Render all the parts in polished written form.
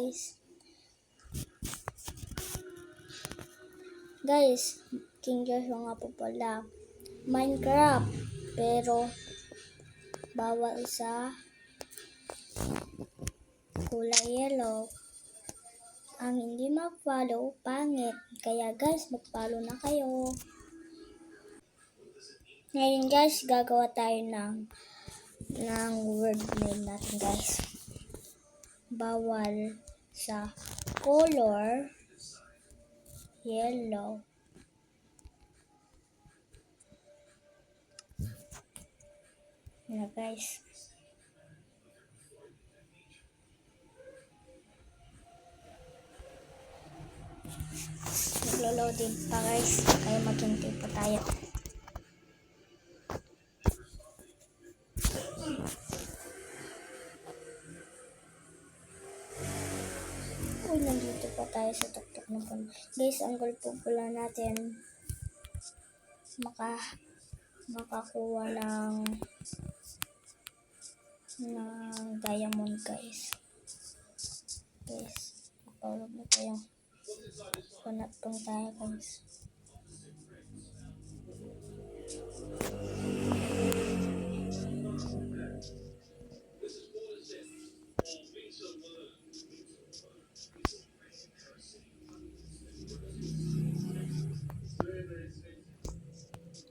guys. Guys, King Joshua nga po pala. Minecraft, pero bawal sa kulay yellow. Ang hindi mag-follow, pangit. Kaya guys, mag-follow na kayo. Ngayon guys, gagawa tayo ng word name natin guys. Bawal sa color yellow. Na guys. Naglo-loading pa guys. Kaya maghintay pa tayo. Uy, nandito pa tayo sa tuktok ng phone. Guys, ang goal po pala natin makakuha ng diamond guys. Guys, follow mo tayo. Panatong tayo guys.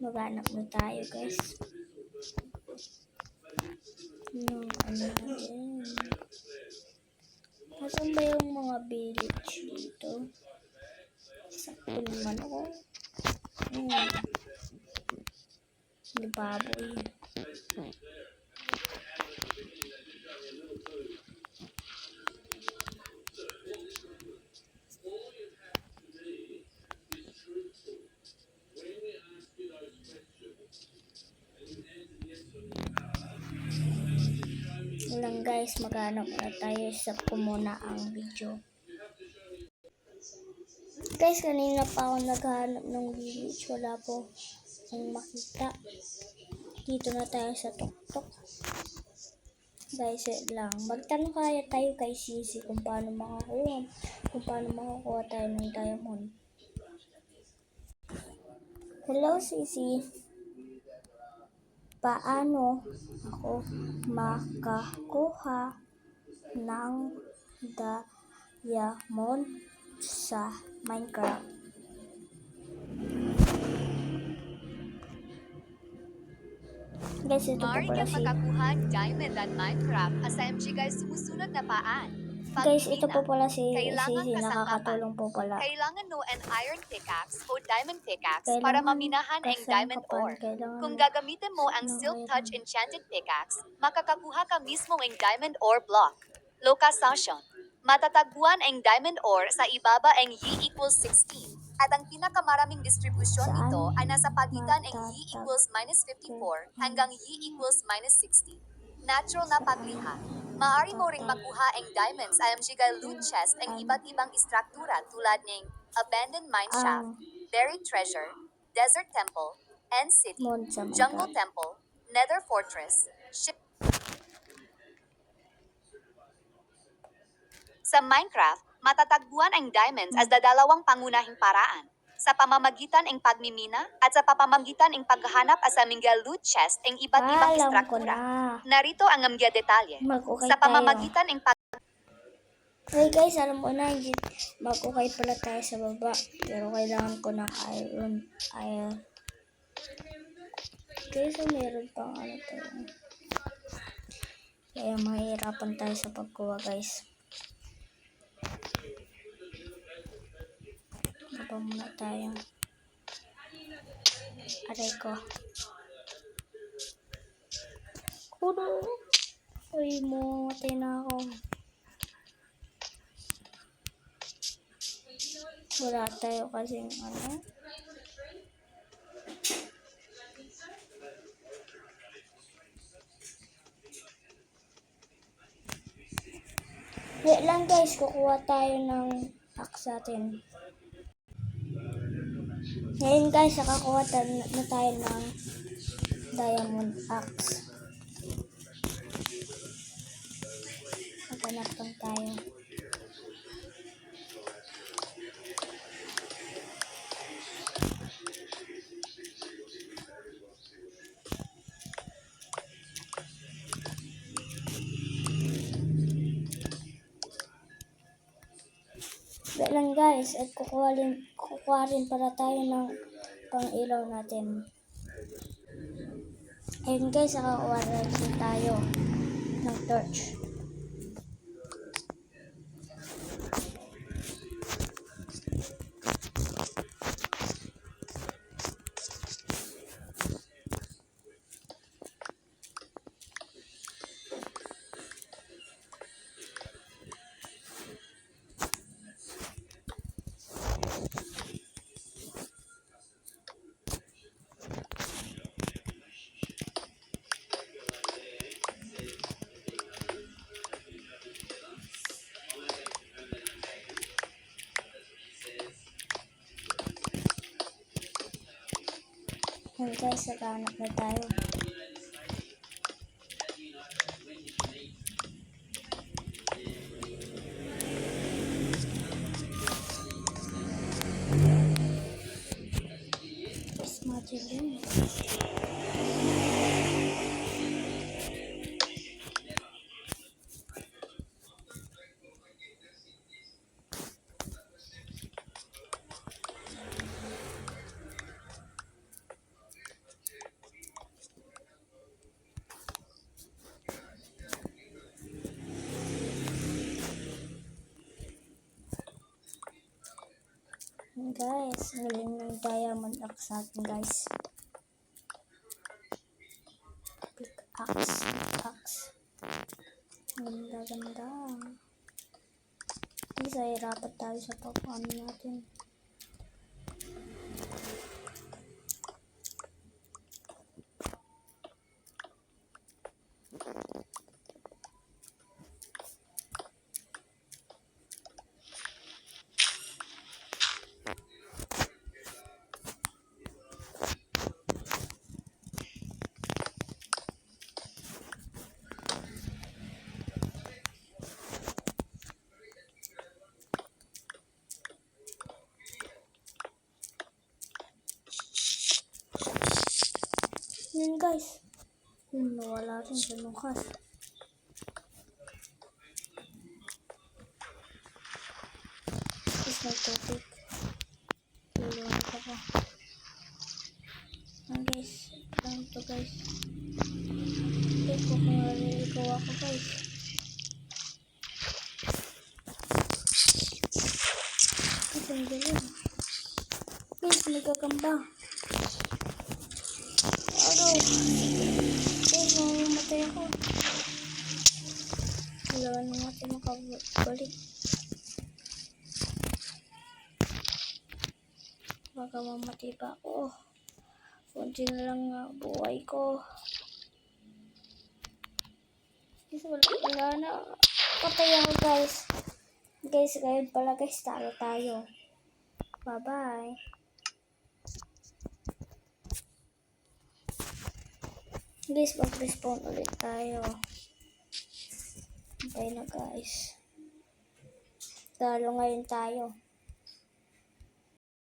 Maghanap na tayo guys. Natin. Nasaan ba yung mga village dito? Sakto naman ako. Baboy. Lang guys, maghanap na tayo. Stop ko muna ang video. Guys, kanina pa ako naghahanap ng village. Wala po akong makita. Dito na tayo sa tuktok. Guys, lang. Magtanong kaya tayo kay Sisi kung paano makakuha tayo ng diamond. Hello Sisi. Paano ako makakuha ng diamond sa Minecraft? Guys, ito po pala si makakuha diamond at Minecraft. SMG guys, sumusunod na paan. Guys, ito po pala si nakakatulong po pala. Kailangan no an iron pickaxe o diamond pickaxe para maminahan ang diamond ore. Kung gagamitin mo ang silk touch enchanted pickaxe, makakakuha ka mismo ang diamond ore block. Lokasyon: matatagpuan ang diamond ore sa ibaba ang Y=16. At ang pinakamaraming distribusyon nito ay nasa pagitan ng Y=-54 hanggang Y=-60. Natural na pagliha. Maaari mo ring makuha ang diamonds sa MGG loot chest ang iba't ibang istruktura tulad ng abandoned mine shaft, buried treasure, desert temple, end city, jungle temple, nether fortress, ship. Sa Minecraft, matatagpuan ang diamonds as dalawang pangunahing paraan. Sa pamamagitan ng pagmimina at sa pamamagitan ng paghahanap sa mga loot chest ang iba't ibang istruktura. Narito ang mga detalye. Sa pamamagitan ng Hey guys, alam ko na, mag-okay pala tayo sa baba. Pero kailangan ko ng iron. Guys, meron pang ano tayo. Kaya mahirapan tayo sa pagkuha guys. Baba muna tayo. Aray ko. Kudo. Uy, matay na ako. Wala tayo kasing ano. Wait lang guys, kukuha tayo ng axe natin. Ngayon guys, nakakuha na tayo ng diamond axe. Maghanap lang tayo. lang guys, at kukuha rin para tayo ng pang-ilaw natin. Ayun guys, nakakuha rin tayo ng torch. Ayun guys, naghahanap na tayo. Mas madilim. Guys, galing ng diamond axe natin guys. Pickaxe. Ganda. Guys, ay rapat tayo sa pag-ano natin. Yun guys. Nawala rin sa nukas. Tapos nagtupik. Tulungan ka pa. Guys. Lang to guys. Guys, kung naliligaw ako guys. Guys, ang galing. Guys, nagkakamba. Guys, mamamatay ako. Wala na natin makabalik. Baka mamatay pa ako. Kunti na lang nga buhay ko. Guys, wala na. Patay ako guys. Guys, ngayon pala guys, talo tayo. Bye-bye. Guys, mag-respawn ulit tayo. Bye na guys. Talo ngayon tayo.